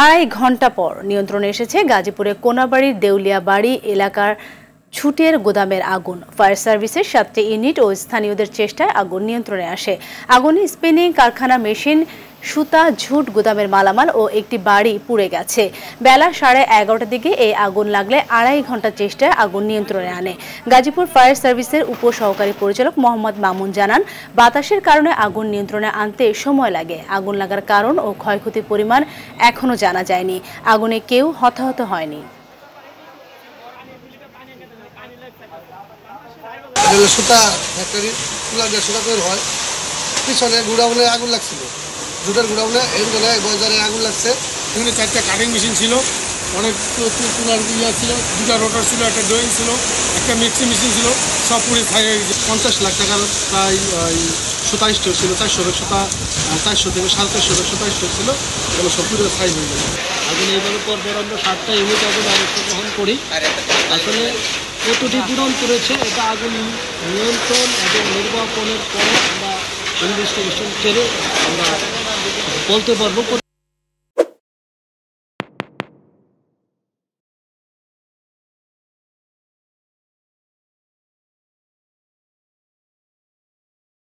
আড়াই ঘণ্টা পর নিয়ন্ত্রণে এসেছে গাজীপুরের কোনাবাড়ির দেউলিয়া বাড়ি এলাকার ছুটের গোদামের আগুন। ফায়ার সার্ভিসের ৭টি ইউনিট ও স্থানীয়দের চেষ্টায় আগুন নিয়ন্ত্রণে আসে। আগুনে স্পিনিং কারখানা, মেশিন, সুতা, ঝুট, গোদামের মালামাল ও একটি বাড়ি পুড়ে গেছে। বেলা 11:30টার দিকে এই আগুন লাগলে আড়াই ঘণ্টা চেষ্টায় আগুন নিয়ন্ত্রণে আনে। গাজীপুর ফায়ার সার্ভিসের উপসহকারী পরিচালক মোহাম্মদ মামুন জানান, বাতাসের কারণে আগুন নিয়ন্ত্রণে আনতে সময় লাগে। আগুন লাগার কারণ ও ক্ষয়ক্ষতির পরিমাণ এখনো জানা যায়নি। আগুনে কেউ হতাহত হয়নি। সুতা ফ্যাক্টরি সুতা তৈরি হয়, পিছনে গুড়াউনে আগুন লাগছিল। জুটার গুড়াউনে এই বাজারে আগুন লাগছে। এখানে 4টা কাটিং মেশিন ছিল, অনেক তুলার ইয়া ছিল, 2টা রোটার ছিল, একটা ড্রয়িং ছিল, একটা মিক্সি মেশিন ছিল, সব পুরো ছাই হয়ে গেছে। 50 লাখ টাকার প্রায় সুতা স্টোর ছিল, 400 সুতা, 400 থেকে 450 সুতা স্টোর ছিল, এগুলো সব পুরো ছাই হয়ে গেছে। আগুন এইভাবে পরপর আমরা 7টা ইউনিট আগুন গ্রহণ করি। আসলে কতটি পূরণ করেছে এটা আগুন নিয়ন্ত্রণ এবং নির্বাপনের পরে আমরা ইনভেস্টিগেশন করে আমরা বলতে পারবো।